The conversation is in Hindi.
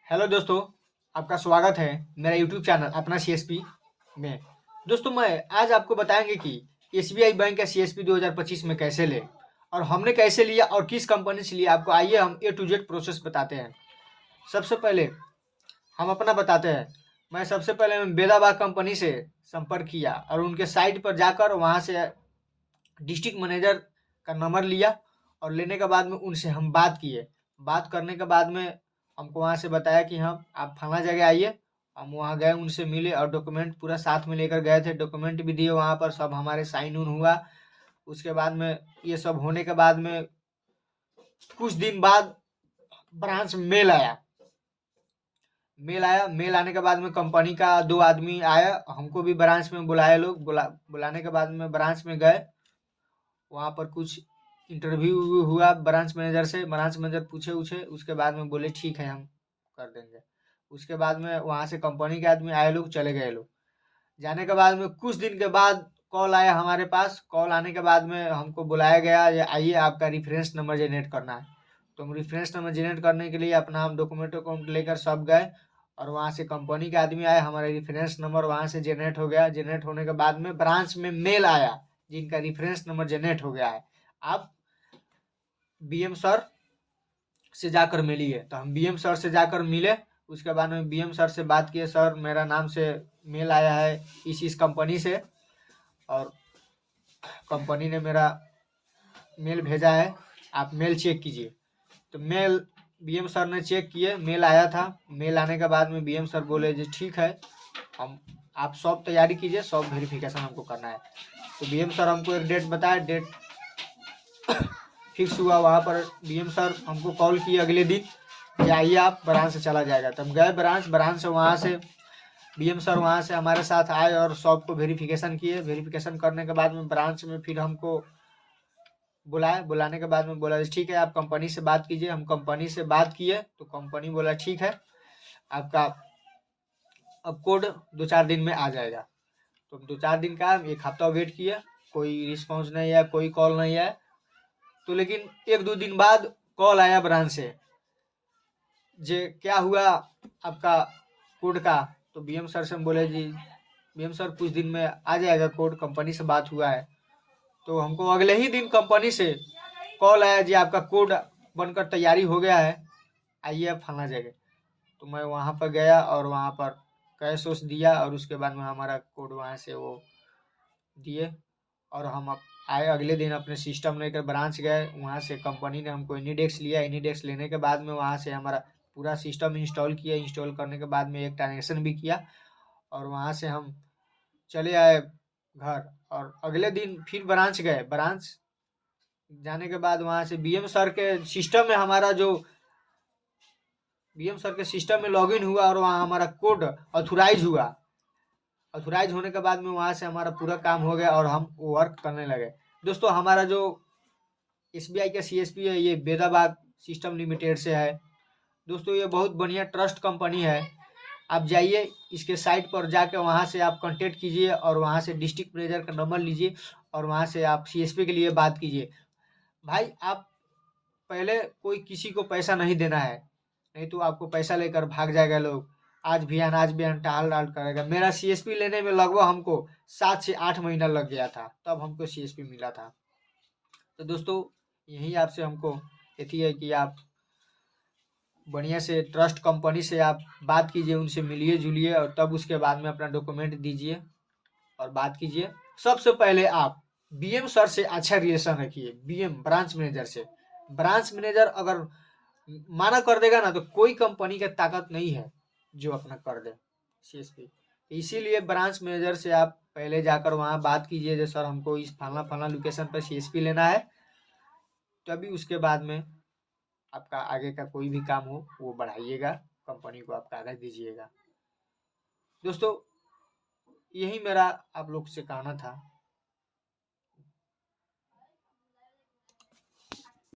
हेलो दोस्तों, आपका स्वागत है मेरा यूट्यूब चैनल अपना सीएसपी में। दोस्तों मैं आज आपको बताएंगे कि एसबीआई बैंक का सीएसपी 2025 में कैसे ले और हमने कैसे लिया और किस कंपनी से लिया। आपको आइए हम ए टू जेड प्रोसेस बताते हैं। सबसे पहले हम अपना बताते हैं। मैं सबसे पहले बेदाबाग कंपनी से संपर्क किया और उनके साइट पर जाकर वहाँ से डिस्ट्रिक्ट मैनेजर का नंबर लिया और लेने के बाद में उनसे हम बात किए। बात करने के बाद में हमको वहाँ से बताया कि हम आप फला जगह आइए। हम वहाँ गए, उनसे मिले और डॉक्यूमेंट पूरा साथ में लेकर गए थे। डॉक्यूमेंट भी दिए वहाँ पर, सब हमारे साइन उन हुआ। उसके बाद में ये सब होने के बाद में कुछ दिन बाद ब्रांच मेल आया। मेल आने के बाद में कंपनी का 2 आदमी आया, हमको भी ब्रांच में बुलाए लोग। बुलाने के बाद में ब्रांच में गए। वहाँ पर कुछ इंटरव्यू हुआ ब्रांच मैनेजर से। ब्रांच मैनेजर पूछे उछे, उसके बाद में बोले ठीक है हम कर देंगे। उसके बाद में वहाँ से कंपनी के आदमी आए लोग, चले गए लोग। जाने के बाद में कुछ दिन के बाद कॉल आया हमारे पास। कॉल आने के बाद में हमको बुलाया गया, ये आइए आपका रेफरेंस नंबर जनरेट करना है। तो हम रेफरेंस नंबर जनरेट करने के लिए अपना हम डॉक्यूमेंट वॉक्यूमेंट लेकर सब गए और वहाँ से कंपनी के आदमी आए। हमारा रेफरेंस नंबर वहाँ से जनरेट हो गया। जनरेट होने के बाद में ब्रांच में मेल आया जिनका रेफरेंस नंबर जनरेट हो गया है, आप बीएम सर से जाकर मिलिए। तो हम बीएम सर से जाकर मिले। उसके बाद में बीएम सर से बात किए, सर मेरा नाम से मेल आया है इस कंपनी से और कंपनी ने मेरा मेल भेजा है, आप मेल चेक कीजिए। तो मेल बीएम सर ने चेक किए, मेल आया था। मेल आने के बाद में बीएम सर बोले जी ठीक है, हम आप सब तैयारी कीजिए, सब वेरिफिकेशन हमको करना है। तो बीएम सर हमको एक डेट बताया, डेट फिक्स हुआ। वहाँ पर बीएम सर हमको कॉल किए अगले दिन कि आइए आप ब्रांच से चला जाएगा। तो हम गए ब्रांच से। वहाँ से बीएम सर वहाँ से हमारे साथ आए और सबको वेरिफिकेशन किए। वेरिफिकेशन करने के बाद में ब्रांच में फिर हमको बुलाए। बुलाने के बाद में बोला ठीक है आप कंपनी से बात कीजिए। हम कंपनी से बात किए तो कंपनी बोला ठीक है, आपका अब कोड 2-4 दिन में आ जाएगा। तो 2-4 दिन का 1 हफ्ता वेट किया, कोई रिस्पॉन्स नहीं है, कोई कॉल नहीं है। तो लेकिन 1-2 दिन बाद कॉल आया ब्रांच से, जे क्या हुआ आपका कोड का। तो बीएम सर से हम बोले जी बीएम सर कुछ दिन में आ जाएगा कोड, कंपनी से बात हुआ है। तो हमको अगले ही दिन कंपनी से कॉल आया जी आपका कोड बनकर तैयारी हो गया है, आइए आप फलाना जगह। तो मैं वहाँ पर गया और वहाँ पर कैश वैश दिया और उसके बाद में हमारा कोड वहाँ से वो दिए और हम आए। अगले दिन अपने सिस्टम लेकर ब्रांच गए। वहाँ से कंपनी ने हमको एनीडेक्स लिया। एनीडेक्स लेने के बाद में वहाँ से हमारा पूरा सिस्टम इंस्टॉल किया। इंस्टॉल करने के बाद में एक ट्रांजेक्शन भी किया और वहाँ से हम चले आए घर। और अगले दिन फिर ब्रांच गए। ब्रांच जाने के बाद वहाँ से बीएम सर के सिस्टम में हमारा जो बीएम सर के सिस्टम में लॉगिन हुआ और वहाँ हमारा कोड ऑथोराइज हुआ। ऑथोराइज होने के बाद में वहाँ से हमारा पूरा काम हो गया और हम वर्क करने लगे। दोस्तों हमारा जो एसबीआई का सीएसपी है ये बेदाबाग सिस्टम लिमिटेड से है। दोस्तों ये बहुत बढ़िया ट्रस्ट कंपनी है। आप जाइए इसके साइट पर जाके वहाँ से आप कांटेक्ट कीजिए और वहाँ से डिस्ट्रिक्ट मैनेजर का नंबर लीजिए और वहाँ से आप सीएसपी के लिए बात कीजिए। भाई आप पहले कोई किसी को पैसा नहीं देना है, नहीं तो आपको पैसा लेकर भाग जाएगा लोग। आज भी टाल टाल करेगा। मेरा सीएसपी लेने में लगभग हमको 7 से 8 महीना लग गया था, तब हमको सीएसपी मिला था। तो दोस्तों यही आपसे हमको यही है कि आप बढ़िया से ट्रस्ट कंपनी से आप बात कीजिए, उनसे मिलिए जुलिए और तब उसके बाद में अपना डॉक्यूमेंट दीजिए और बात कीजिए। सबसे पहले आप बीएम सर से अच्छा रिलेशन रखिए, बीएम ब्रांच मैनेजर से। ब्रांच मैनेजर अगर माना कर देगा ना तो कोई कंपनी का ताकत नहीं है जो अपना कर दे सीएसपी। इसीलिए ब्रांच मैनेजर से आप पहले जाकर वहाँ बात कीजिए, जो सर हमको इस फलना फलना लोकेशन पर सीएसपी लेना है। तभी उसके बाद में आपका आगे का कोई भी काम हो वो बढ़ाइएगा, कंपनी को आप कागज दीजिएगा। दोस्तों यही मेरा आप लोग से कहना था।